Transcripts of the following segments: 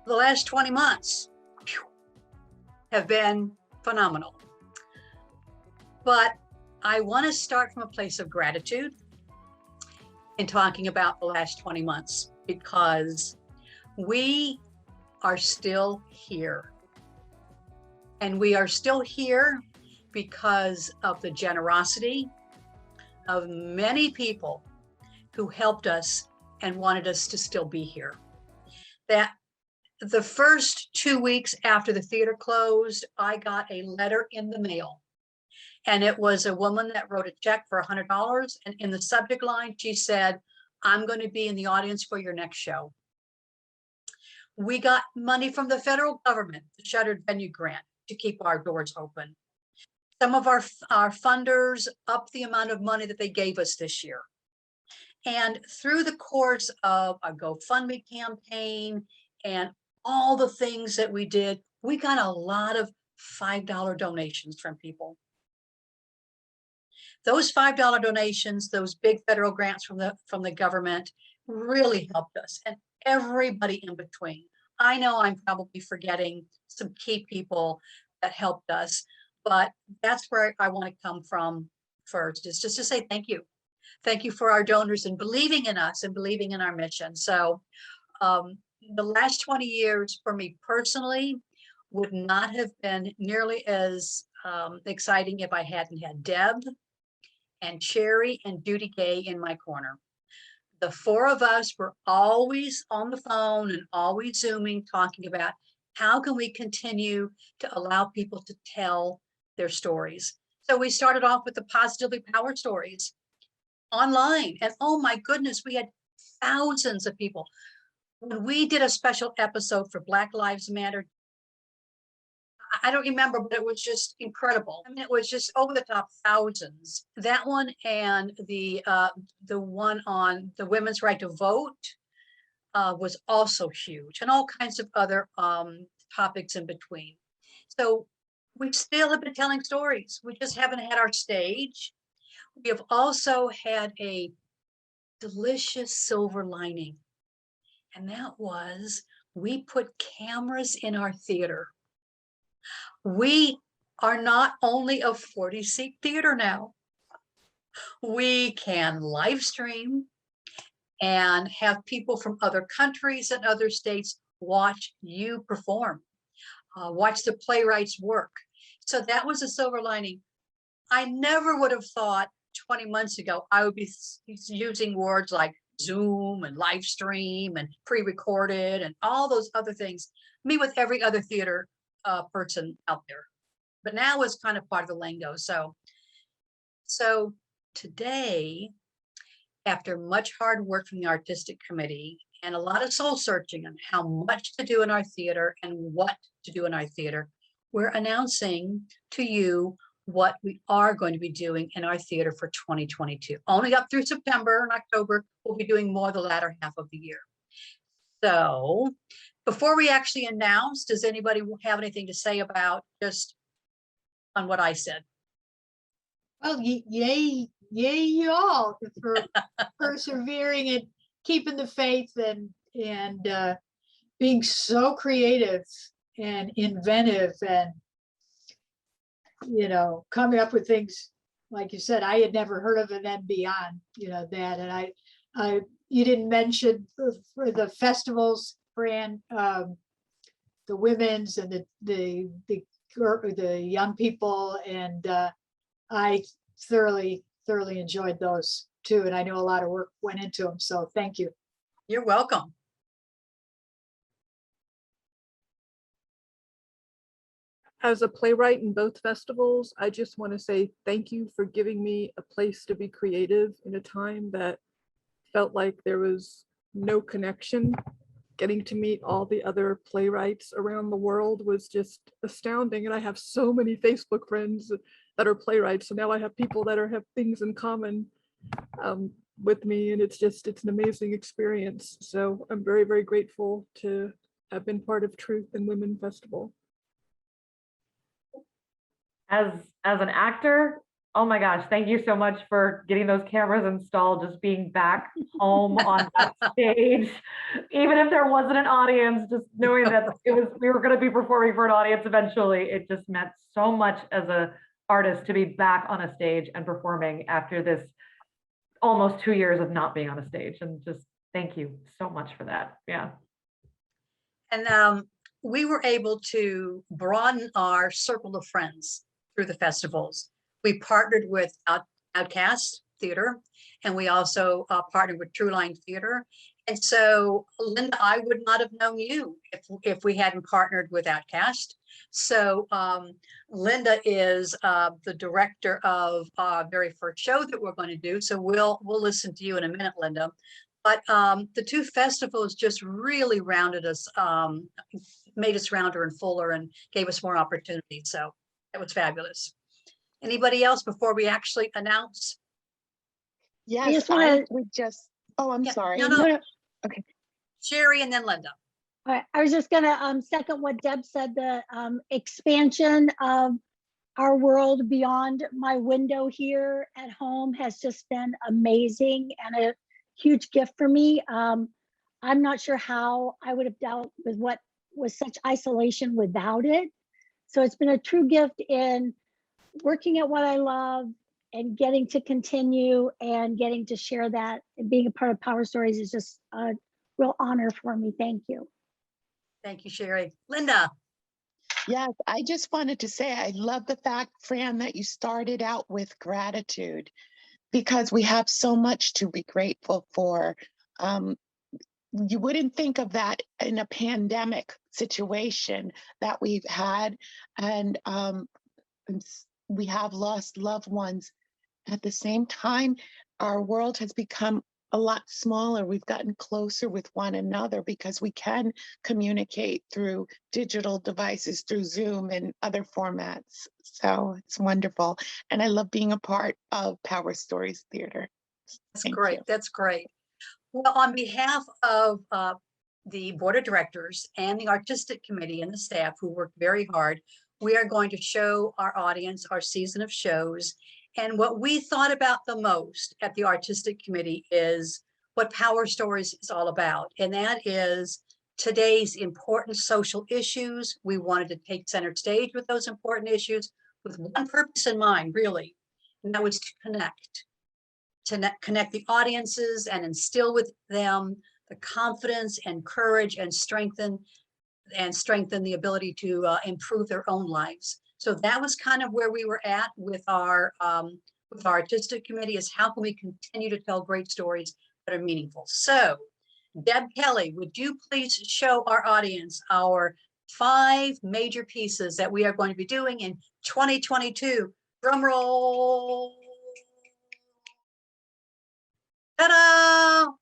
The last 20 months have been phenomenal. But I want to start from a place of gratitude in talking about the last 20 months, because we are still here. And we are still here because of the generosity of many people who helped us and wanted us to still be here. That the first 2 weeks after the theater closed, I got a letter in the mail. And it was a woman that wrote a check for $100. And in the subject line, she said, "I'm going to be in the audience for your next show." We got money from the federal government, the Shuttered Venue Grant, to keep our doors open. Some of our funders upped the amount of money that they gave us this year. And through the course of a GoFundMe campaign and all the things that we did, we got a lot of $5 donations from people. Those $5 donations, those big federal grants from the government really helped us, and everybody in between. I know I'm probably forgetting some key people that helped us, but that's where I want to come from first, is just to say thank you. Thank you for our donors and believing in us and believing in our mission. So the last 20 years for me personally would not have been nearly as exciting if I hadn't had Deb and Sherry and Duty Gay in my corner. The four of us were always on the phone and always Zooming, talking about how can we continue to allow people to tell their stories. So we started off with the Positively Powerstories online, and oh my goodness, we had thousands of people. When we did a special episode for Black Lives Matter, I don't remember, but it was just incredible. I mean, it was just over the top, thousands. That one and the one on the women's right to vote was also huge, and all kinds of other topics in between. So we still have been telling stories. We just haven't had our stage. We have also had a delicious silver lining, and that was we put cameras in our theater. We are not only a 40-seat theater now. We can live stream and have people from other countries and other states watch you perform, watch the playwrights work. So that was a silver lining. I never would have thought 20 months ago I would be using words like Zoom and live stream and pre-recorded and all those other things. Me with every other theater person out there, but now it's kind of part of the lingo. So today, after much hard work from the artistic committee and a lot of soul searching on how much to do in our theater and what to do in our theater, we're announcing to you what we are going to be doing in our theater for 2022. Only up through September and October, we'll be doing more the latter half of the year. So before we actually announce, does anybody have anything to say about just on what I said? Well, yay y'all for persevering and keeping the faith and being so creative and inventive and, you know, coming up with things, like you said, I had never heard of, and then beyond, you know, that. And you didn't mention for the festivals, Fran, the women's and the young people, and I thoroughly enjoyed those too, and I know a lot of work went into them, so thank you. You're welcome. As a playwright in both festivals, I just want to say thank you for giving me a place to be creative in a time that felt like there was no connection. Getting to meet all the other playwrights around the world was just astounding. And I have so many Facebook friends that are playwrights. So now I have people that have things in common with me. And it's an amazing experience. So I'm very, very grateful to have been part of Truth and Women Festival. As an actor, Oh my gosh, thank you so much for getting those cameras installed, just being back home on that stage. Even if there wasn't an audience, just knowing that we were going to be performing for an audience eventually, it just meant so much as a artist to be back on a stage and performing after this almost 2 years of not being on a stage. And just thank you so much for that. Yeah. And we were able to broaden our circle of friends through the festivals. We partnered with Outcast Theater, and we also partnered with True Line Theater. And so, Linda, I would not have known you if we hadn't partnered with Outcast. So Linda is the director of our very first show that we're going to do. So we'll listen to you in a minute, Linda. But the two festivals just really rounded us, made us rounder and fuller and gave us more opportunities. So it was fabulous. Anybody else before we actually announce? Yes, I would just, oh, I'm sorry. No. Okay. Sherry and then Linda. All right, I was just gonna second what Deb said, the expansion of our world beyond my window here at home has just been amazing and a huge gift for me. I'm not sure how I would have dealt with what was such isolation without it. So it's been a true gift in working at what I love and getting to continue and getting to share that, and being a part of Power Stories is just a real honor for me. Thank you. Thank you, Sherry. Linda. Yes, I just wanted to say I love the fact, Fran, that you started out with gratitude, because we have so much to be grateful for. You wouldn't think of that in a pandemic situation that we've had, and we have lost loved ones. At the same time, our world has become a lot smaller. We've gotten closer with one another because we can communicate through digital devices, through Zoom and other formats. So it's wonderful. And I love being a part of Power Stories Theater. That's great. That's great. Well, on behalf of the board of directors and the artistic committee and the staff who worked very hard, we are going to show our audience our season of shows. And what we thought about the most at the artistic committee is what Power Stories is all about. And that is today's important social issues. We wanted to take center stage with those important issues with one purpose in mind, really, and that was to connect the audiences and instill with them the confidence and courage and strengthen the ability to improve their own lives. So that was kind of where we were at with our artistic committee, is how can we continue to tell great stories that are meaningful. So Deb Kelly, would you please show our audience our 5 major pieces that we are going to be doing in 2022? Drum roll. Ta-da!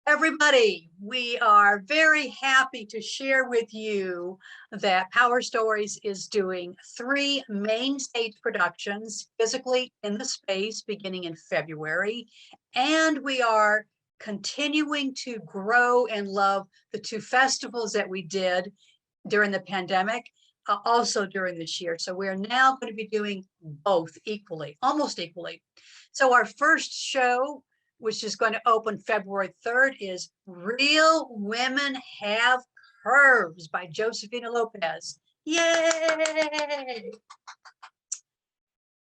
Everybody, we are very happy to share with you that Power Stories is doing 3 main stage productions physically in the space beginning in February. And we are continuing to grow and love the 2 festivals that we did during the pandemic, also during this year. So we're now going to be doing both equally, almost equally. So our first show, which is going to open February 3rd, is Real Women Have Curves by Josefina Lopez. Yay!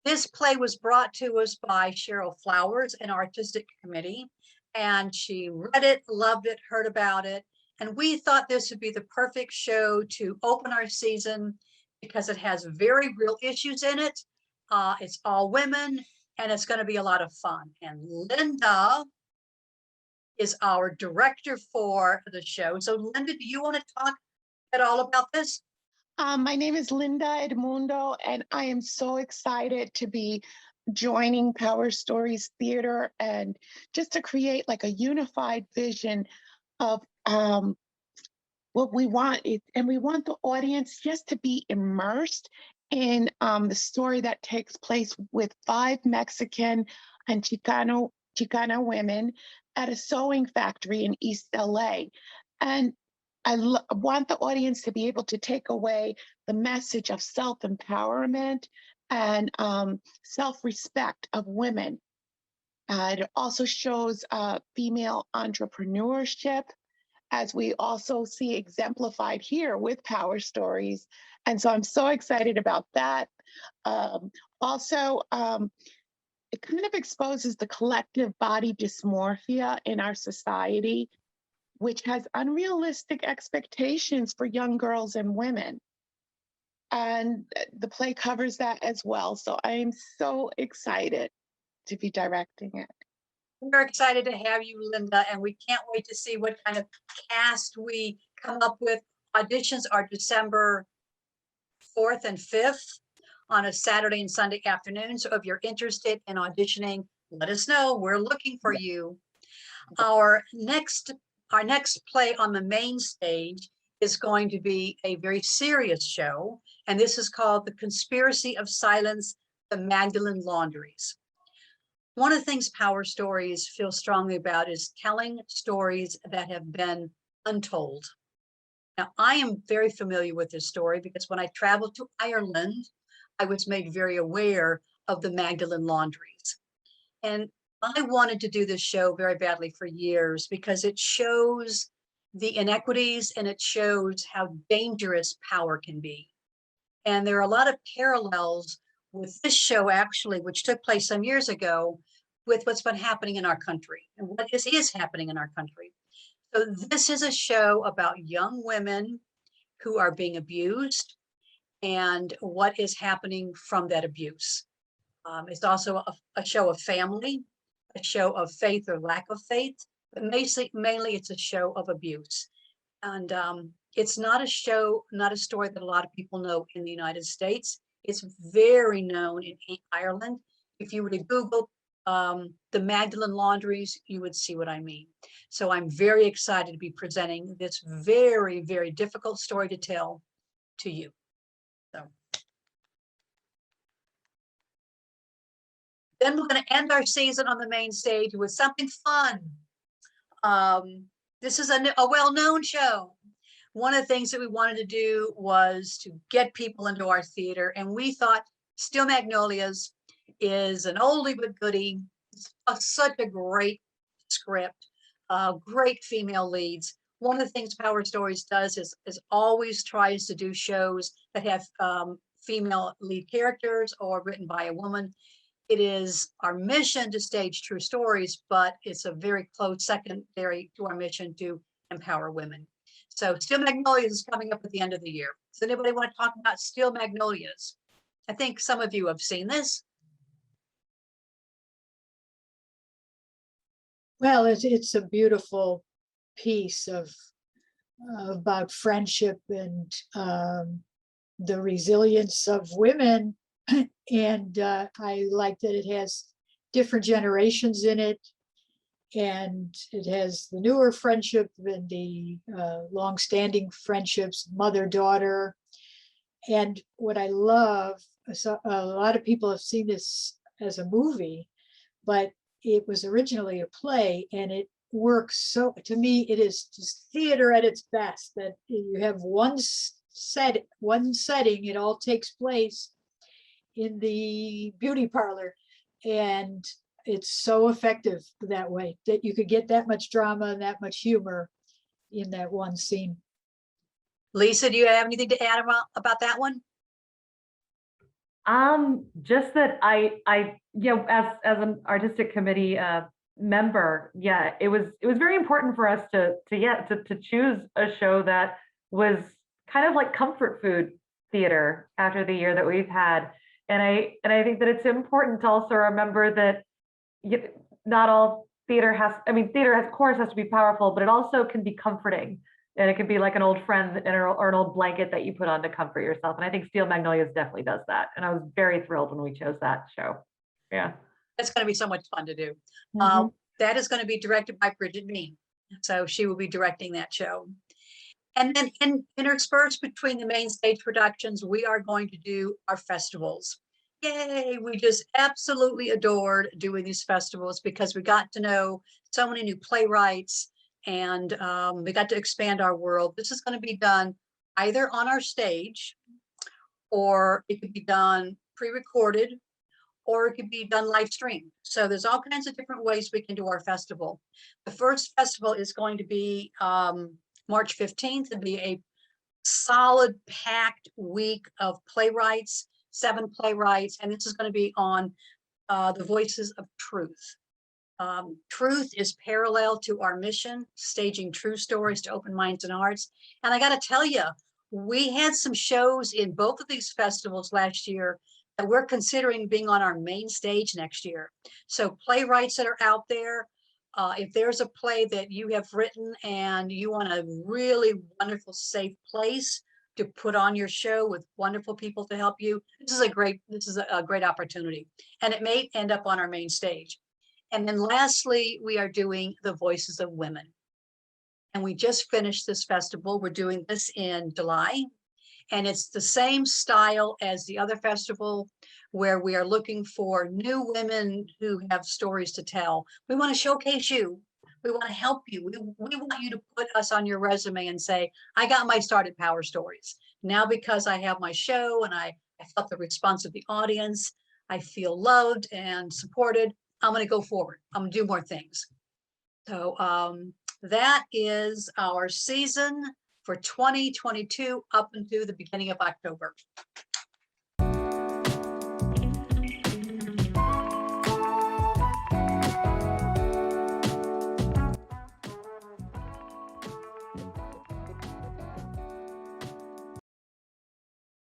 This play was brought to us by Cheryl Flowers, an artistic committee, and she read it, loved it, heard about it. And we thought this would be the perfect show to open our season because it has very real issues in it. It's all women. And it's going to be a lot of fun. And Linda is our director for the show. So Linda, do you want to talk at all about this? My name is Linda Edmundo, and I am so excited to be joining Power Stories Theater and just to create like a unified vision of what we want. And we want the audience just to be immersed in the story that takes place with 5 Mexican and Chicana women at a sewing factory in East LA. And I want the audience to be able to take away the message of self-empowerment and self-respect of women. It also shows female entrepreneurship, as we also see exemplified here with Powerstories. And so I'm so excited about that. Also, it kind of exposes the collective body dysmorphia in our society, which has unrealistic expectations for young girls and women. And the play covers that as well. So I am so excited to be directing it. We're excited to have you, Linda, and we can't wait to see what kind of cast we come up with. Auditions are December 4th and 5th on a Saturday and Sunday afternoon. So if you're interested in auditioning, let us know. We're looking for you. Our next play on the main stage is going to be a very serious show, and this is called The Conspiracy of Silence, the Magdalene Laundries. One of the things Powerstories feel strongly about is telling stories that have been untold. Now, I am very familiar with this story because when I traveled to Ireland, I was made very aware of the Magdalene Laundries. And I wanted to do this show very badly for years because it shows the inequities and it shows how dangerous power can be. And there are a lot of parallels with this show, actually, which took place some years ago, with what's been happening in our country and what is happening in our country. So this is a show about young women who are being abused and what is happening from that abuse. It's also a show of family, a show of faith or lack of faith, but mainly it's a show of abuse. And it's not a story that a lot of people know in the United States. It's very known in Ireland. If you were to Google the Magdalene Laundries, you would see what I mean. So I'm very excited to be presenting this very, very difficult story to tell to you. So then we're going to end our season on the main stage with something fun. This is a well-known show. One of the things that we wanted to do was to get people into our theater, and we thought Steel Magnolias is an oldie but goodie. It's such a great script, great female leads. One of the things Powerstories does is always tries to do shows that have female lead characters or written by a woman. It is our mission to stage true stories, but it's a very close secondary to our mission to empower women. So Steel Magnolias is coming up at the end of the year. Does anybody want to talk about Steel Magnolias? I think some of you have seen this. Well, it's a beautiful piece of about friendship and the resilience of women. And I like that it has different generations in it, and it has the newer friendship and the long-standing friendships, mother-daughter. And what I love, so a lot of people have seen this as a movie, but it was originally a play, and it works so, to me, it is just theater at its best, that you have one setting, it all takes place in the beauty parlor, and it's so effective that way, that you could get that much drama and that much humor in that one scene. Lisa, do you have anything to add about that one? Just that I as an artistic committee member, yeah, it was very important for us to choose a show that was kind of like comfort food theater after the year that we've had. And I think that it's important to also remember that not all theater theater of course has to be powerful, but it also can be comforting. And it can be like an old friend or an old blanket that you put on to comfort yourself. And I think Steel Magnolias definitely does that. And I was very thrilled when we chose that show. Yeah. That's going to be so much fun to do. Mhm. That is going to be directed by Bridget Mean. So she will be directing that show. And then interspersed between the main stage productions, we are going to do our festivals. Yay, we just absolutely adored doing these festivals because we got to know so many new playwrights, and we got to expand our world. This is going to be done either on our stage, or it could be done pre-recorded, or it could be done live stream. So there's all kinds of different ways we can do our festival. The first festival is going to be March 15th. It'll be a solid packed week of playwrights, 7 playwrights, and this is going to be on the voices of truth. Truth is parallel to our mission, staging true stories to open minds and hearts. And I got to tell you, we had some shows in both of these festivals last year that we're considering being on our main stage next year. So playwrights that are out there, if there's a play that you have written and you want a really wonderful, safe place to put on your show with wonderful people to help you, this is a great opportunity. And it may end up on our main stage. And then lastly, we are doing the Voices of Women. And we just finished this festival. We're doing this in July. And it's the same style as the other festival, where we are looking for new women who have stories to tell. We want to showcase you. We want to help you. We want you to put us on your resume and say, I got my start at Powerstories. Now, because I have my show and I felt the response of the audience, I feel loved and supported. I'm going to go forward. I'm going to do more things. So that is our season for 2022 up into the beginning of October.